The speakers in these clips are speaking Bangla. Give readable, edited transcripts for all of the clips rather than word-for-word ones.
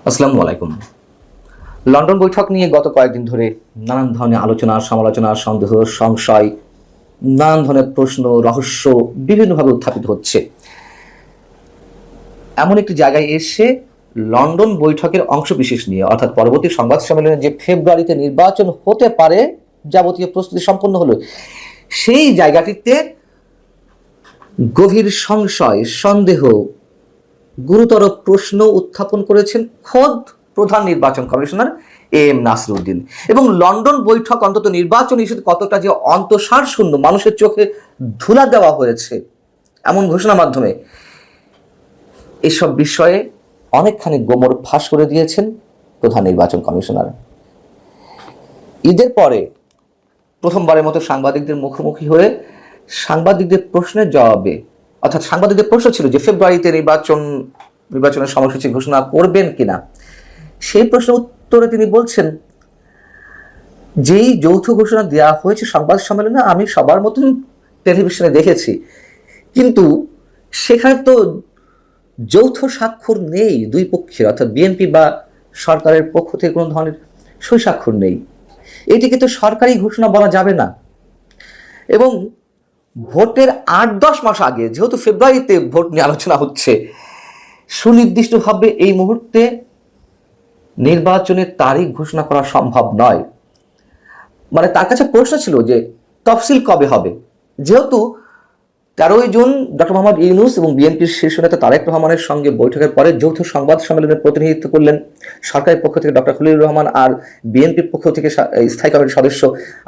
আসসালামু আলাইকুম। লন্ডন বৈঠক নিয়ে গত কয়েকদিন ধরে নানান ধরনের আলোচনা, সমালোচনা, সন্দেহ, সংশয়, নানান ধরনের প্রশ্ন, রহস্য বিভিন্নভাবে উত্থাপিত হচ্ছে। এমন একটি জায়গায় এসে লন্ডন বৈঠকের অংশবিশেষ নিয়ে, অর্থাৎ পরবর্তী সংবাদ সম্মেলনে যে ফেব্রুয়ারিতে নির্বাচন হতে পারে, যাবতীয় প্রস্তুতি সম্পন্ন হলো, সেই জায়গাটিতে গভীর সংশয়, সন্দেহ, গুরুতর প্রশ্ন উত্থাপন করেছেন খোদ প্রধান নির্বাচন কমিশনার এম নাসিরউদ্দিন। এবং লন্ডন বৈঠক অন্তত নির্বাচন ইস্যুতে কতটা যে অন্তঃসার শূন্য, মানুষের চোখে ধুলা দেওয়া হয়েছে এমন ঘোষণার মাধ্যমে, এসব বিষয়ে অনেকখানি গোমর ফাঁস করে দিয়েছেন প্রধান নির্বাচন কমিশনার। ঈদের পরে প্রথমবারের মতো সাংবাদিকদের মুখোমুখি হয়ে সাংবাদিকদের প্রশ্নের জবাবে, অর্থাৎ সাংবাদিকদের প্রশ্ন ছিল যে ফেব্রুয়ারিতে নির্বাচনের সময়সূচি ঘোষণা করবেন কিনা, সেই প্রশ্ন উত্তরে তিনি বলছেন, যেই যৌথ ঘোষণা দেওয়া হয়েছে সংবাদ সম্মেলনে আমি সবার মতন টেলিভিশনে দেখেছি, কিন্তু সেখানে তো যৌথ স্বাক্ষর নেই দুই পক্ষের, অর্থাৎ বিএনপি বা সরকারের পক্ষ থেকে কোনো ধরনের সই স্বাক্ষর নেই। এটিকে তো সরকারি ঘোষণা বলা যাবে না। এবং ভোটের ৮-১০ মাস আগে, যেহেতু ফেব্রুয়ারিতে ভোট নিয়ে আলোচনা হচ্ছে, সুনির্দিষ্টভাবে এই মুহূর্তে নির্বাচনের তারিখ ঘোষণা করা সম্ভব নয়। মানে তার কাছে প্রশ্ন ছিল যে তফসিল কবে হবে। যেহেতু 13ই জুন ডক্টর মোহাম্মদ ইউনূস এবং বিএনপির শীর্ষ নেতা তারেক রহমানের সঙ্গে বৈঠকের পরে যৌথ সংবাদ সম্মেলনের প্রতিনিধিত্ব করলেন সরকারের পক্ষ থেকে ডক্টর খলিলুর রহমান আর বিএনপির পক্ষ থেকে স্থায়ী কমিটির সদস্য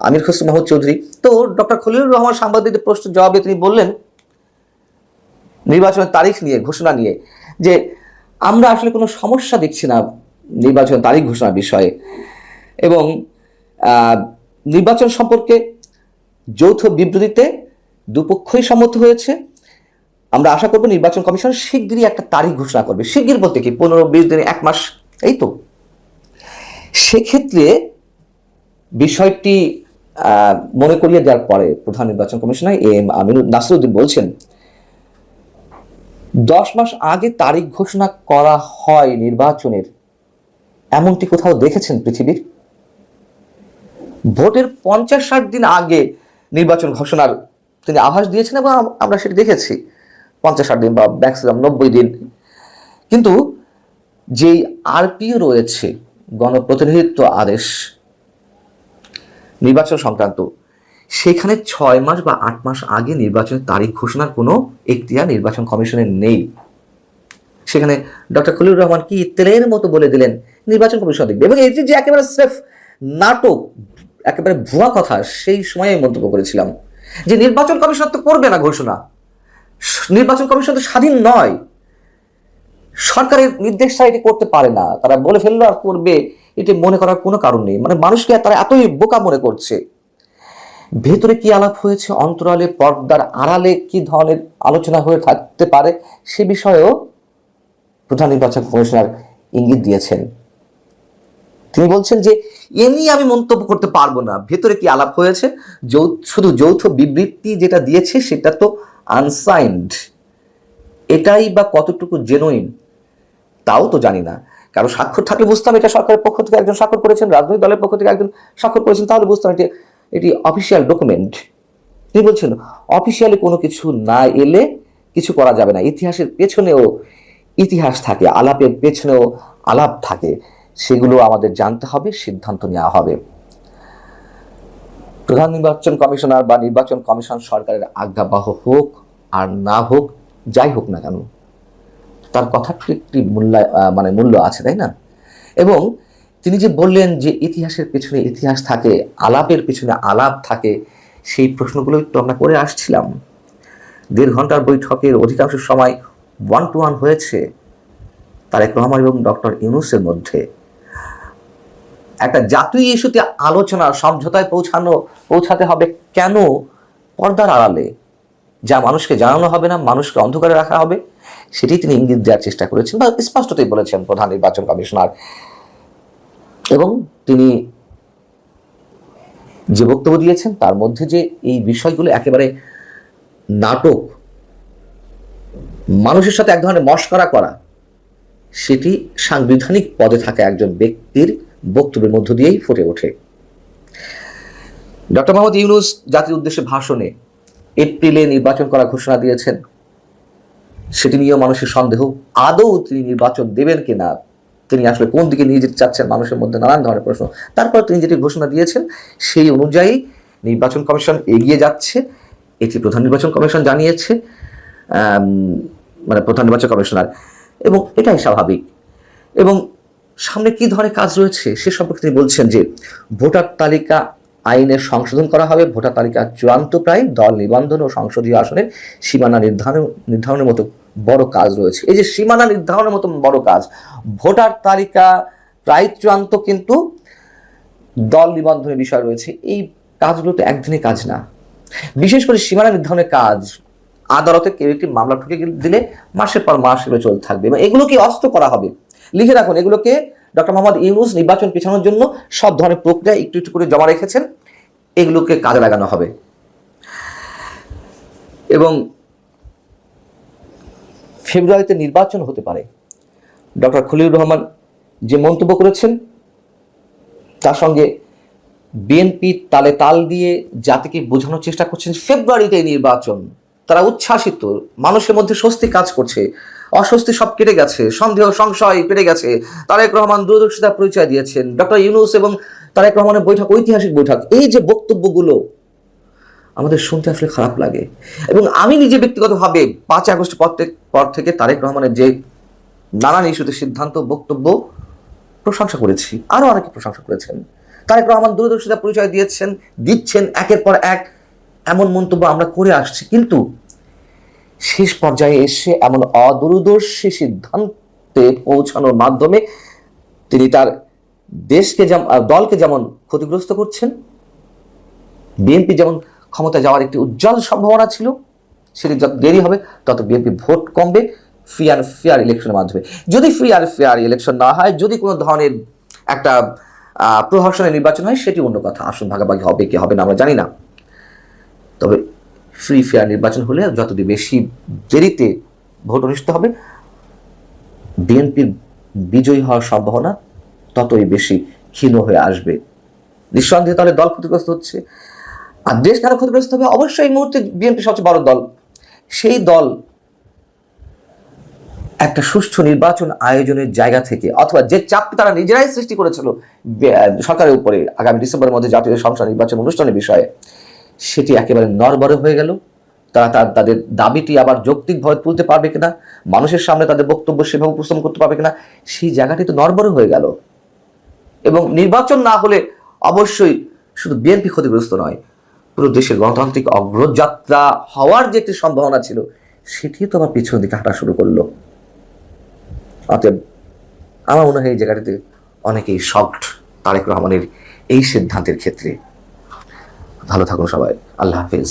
আমির খসরু মাহমুদ চৌধুরী। তো ডক্টর খলিলুর রহমান সাংবাদিকদের প্রশ্নের জবাবে তিনি বললেন নির্বাচনের তারিখ নিয়ে, ঘোষণা নিয়ে, যে আমরা আসলে কোনো সমস্যা দেখছি না নির্বাচনের তারিখ ঘোষণার বিষয়ে, এবং নির্বাচন সম্পর্কে যৌথ বিবৃতিতে দুপক্ষই সম্মত হয়েছে। আমরা আশা করব নির্বাচন কমিশন শিগগিরই একটা তারিখ ঘোষণা করবে। শিগগির বলতে কি 15-20 দিনে, 1 মাস, এই তো। সেক্ষেত্রে বিষয়টি মনে করিয়ে দেওয়ার পরে প্রধান নির্বাচন কমিশনার এম নাসিরউদ্দিন বলছেন, 10 মাস আগে তারিখ ঘোষণা করা হয় নির্বাচনের, এমনটি কোথাও দেখেছেন পৃথিবীর? ভোটের 50-60 দিন আগে নির্বাচন ঘোষণার তিনি আভাস দিয়েছেন এবং আমরা সেটি দেখেছি, 50-60 দিন বা ম্যাক্সিমাম 90 দিন। কিন্তু যেই আরপিও রয়েছে, গণপ্রতিনিধিত্ব আদেশ নির্বাচন সংক্রান্ত, সেখানে 6 মাস বা 8 মাস আগে নির্বাচনের তারিখ ঘোষণার কোনো এখতিয়ার নির্বাচন কমিশনের নেই। সেখানে ডক্টর খলিলুর রহমান কি তেলের মতো বলে দিলেন নির্বাচন কমিশন দেখবে, এবং এটি যে একেবারে স্রেফ নাটক, একেবারে ভুয়া কথা, সেই সময় আমি মন্তব্য করেছিলাম যে নির্বাচন কমিশন তো করবে না ঘোষণা, নির্বাচন কমিশন তো স্বাধীন নয়, সরকারের নির্দেশ ছাড়া এটি করতে পারে না, তারা বলে ফেললো আর করবে, এটি মনে করার কোনো কারণ নেই। মানে মানুষকে তারা এতই বোকা মনে করছে। ভেতরে কি আলাপ হয়েছে, অন্তরালে, পর্দার আড়ালে কি ধরনের আলোচনা হয়ে থাকতে পারে, সে বিষয়েও প্রধান নির্বাচন কমিশনার ইঙ্গিত দিয়েছেন। তিনি বলছেন যে এ নিয়ে আমি মন্তব্য করতে পারবো না, ভেতরে কি আলাপ হয়েছে, শুধু যৌথ বিবৃতি যেটা দিয়েছে সেটা তো আনসাইন্ড, এটাই বা কতটুকু জেনুইন তাও তো জানি না। কারো স্বাক্ষর থাকলে বুঝতাম এটা সরকারের পক্ষ থেকে একজন স্বাক্ষর করেছেন, রাজনৈতিক দলের পক্ষ থেকে একজন স্বাক্ষর করেছেন, তাহলে বুঝতাম এটি অফিসিয়াল ডকুমেন্ট। তিনি বলছেন অফিসিয়ালি কোনো কিছু না এলে কিছু করা যাবে না, ইতিহাসের পেছনেও ইতিহাস থাকে, আলাপের পেছনেও আলাপ থাকে, সেগুলো আমাদের জানতে হবে, সিদ্ধান্ত নেওয়া হবে। প্রধান নির্বাচন কমিশনার বা নির্বাচন কমিশন সরকারের আজ্ঞাবহ হোক আর না হোক, যাই হোক না কেন, তার কথার একটি মূল্য আছে, তাই না? এবং তিনি যে বললেন যে ইতিহাসের পেছনে ইতিহাস থাকে, আলাপের পেছনে আলাপ থাকে, সেই প্রশ্নগুলোই তো আমরা করে আসছিলাম। 1.5 ঘন্টার বৈঠকের অধিকাংশ সময় 1-to-1 হয়েছে তারেক রহমান এবং ডক্টর ইউনূসের মধ্যে। একটা জাতীয় ইস্যুতে আলোচনা, সমঝোতায় পৌঁছাতে হবে কেন পর্দার আড়ালে, যা মানুষকে জানানো হবে না, মানুষকে অন্ধকারে রাখা হবে, সেটি তিনি ইঙ্গিত দেওয়ার চেষ্টা করেছেন বা স্পষ্টতই বলেছেন প্রধান নির্বাচন কমিশনার। এবং তিনি যে বক্তব্য দিয়েছেন তার মধ্যে যে এই বিষয়গুলো একেবারে নাটক, মানুষের সাথে এক ধরনের মশকরা করা, সেটি সাংবিধানিক পদে থাকা একজন ব্যক্তির বক্তব্যের মধ্য দিয়েই ফুটে ওঠে। ডক্টর মোহাম্মদ ইউনূস জাতির উদ্দেশ্যে ভাষণে এপ্রিলে নির্বাচন করার ঘোষণা দিয়েছেন, সেটি নিয়েও মানুষের সন্দেহ, আদৌ তিনি নির্বাচন দেবেন কিনা, তিনি আসলে কোন দিকে নিয়ে যেতে চাচ্ছেন, মানুষের মধ্যে নানান ধরনের প্রশ্ন। তারপর তিনি যেটি ঘোষণা দিয়েছেন সেই অনুযায়ী নির্বাচন কমিশন এগিয়ে যাচ্ছে, এটি প্রধান নির্বাচন কমিশন জানিয়েছে, মানে প্রধান নির্বাচন কমিশনার, এবং এটাই স্বাভাবিক। এবং সামনে কি ধরনের কাজ রয়েছে সে সম্পর্কে তিনি বলছেন যে ভোটার তালিকা আইনের সংশোধন করা হবে, ভোটার তালিকা চূড়ান্ত প্রায়, দল নিবন্ধন ও সংসদীয় আসনের সীমানা নির্ধারণের মতো বড় কাজ রয়েছে। এই যে সীমানা নির্ধারণের মতো বড় কাজ, ভোটার তালিকা প্রায় চূড়ান্ত কিন্তু দল নিবন্ধনের বিষয় রয়েছে, এই কাজগুলো তো একদিনের কাজ না। বিশেষ করে সীমানা নির্ধারণের কাজ আদালতে কেউ একটি মামলা ঠুকে দিলে মাসের পর মাস এগুলো চলতে থাকবে, এবং এগুলোকে অস্ত করা হবে। লিখে রাখুন, এগুলোকে ডক্টর মোহাম্মদ ইউনূস নির্বাচন পেছানোর জন্য সব ধরনের প্রক্রিয়া একটু একটু করে জমা রেখেছেন, এগুলোকে কাজে লাগানো হবে। এবং ফেব্রুয়ারিতে নির্বাচন হতে পারে। ডক্টর খলিলুর রহমান যে মন্তব্য করেছেন তার সঙ্গে বিএনপি তালে তাল দিয়ে জাতিকে বোঝানোর চেষ্টা করছেন ফেব্রুয়ারিতে নির্বাচন। তারা উচ্ছ্বাসিত, মানুষের মধ্যে স্বস্তি কাজ করছে, অস্বস্তি সব কেটে গেছে, সন্দেহ সংশয় কেটে গেছে। তারেক রহমান দূরদর্শিতার পরিচয় দিয়েছেন, ডক্টর ইউনূস এবং তারেক রহমানের বৈঠক ঐতিহাসিক বৈঠক। এই যে বক্তব্যগুলো আমাদের শুনতে আসলে খারাপ লাগে, এবং আমি নিজে ব্যক্তিগতভাবে 5 আগস্ট পর থেকে তারেক রহমানের যে নানান ইস্যুতে সিদ্ধান্ত, বক্তব্য প্রশংসা করেছি, আরো অনেকে প্রশংসা করেছেন। তারেক রহমান দূরদর্শিতার পরিচয় দিচ্ছেন একের পর এক, এমন মন্তব্য আমরা করে আসছি, কিন্তু শেষ পর্যায়ে এসে এমন অদূরদর্শী সিদ্ধান্তে পৌঁছানোর মাধ্যমে তিনি তার দলকে যেমন ক্ষতিগ্রস্ত করছেন, বিএনপি যেমন ক্ষমতায় যাওয়ার একটি উজ্জ্বল সম্ভাবনা ছিল, সেটি যত দেরি হবে তত বিএনপি ভোট কমবে ফ্রি অ্যান্ড ফেয়ার ইলেকশনের মাধ্যমে। যদি ফ্রি অ্যান্ড ফেয়ার ইলেকশন না হয়, যদি কোনো ধরনের একটা প্রহসনের নির্বাচন হয়, সেটি অন্য কথা, আসন ভাগাভাগি হবে কি হবে না আমরা জানি না। তবে ফ্রি ফেয়ার নির্বাচন হলে যত বেশি দেরিতে ভোট অনুষ্ঠিত হবে, বিএনপির বিজয়ী হওয়ার সম্ভাবনা ততই বেশি ক্ষীণ হয়ে আসবে। নিঃসন্দেহে তাহলে দল ক্ষতিগ্রস্ত হচ্ছে। আর দেশ কেন ক্ষতিগ্রস্ত হবে? অবশ্যই এই মুহূর্তে বিএনপি সবচেয়ে বড় দল, সেই দল একটা সুষ্ঠু নির্বাচন আয়োজনের জায়গা থেকে, অথবা যে চাপটা তারা নিজেরাই সৃষ্টি করেছিল সরকারের উপরে আগামী ডিসেম্বরের মধ্যে জাতীয় সংসদ নির্বাচন অনুষ্ঠানের বিষয়ে, সেটি একেবারে নড়বড়ে হয়ে গেল। তারা তাদের দাবিটি আবার যৌক্তিকভাবে তুলতে পারবে কিনা, মানুষের সামনে তাদের বক্তব্য সেভাবে উপস্থাপন করতে পারবে কিনা, সেই জায়গাটি তো নড়বড়ে হয়ে গেল। এবং নির্বাচন না হলে অবশ্যই শুধু বিএনপি ক্ষতিগ্রস্ত নয়, পুরো দেশের গণতান্ত্রিক অগ্রযাত্রা হওয়ার যে একটি সম্ভাবনা ছিল, সেটিও তো আবার পিছনের দিকে হাঁটা শুরু করলো। অতএব আমার মনে হয় এই জায়গাটিতে অনেকেই শকড তারেক রহমানের এই সিদ্ধান্তের ক্ষেত্রে। ভালো থাকুন সবাই, আল্লাহ হাফিজ।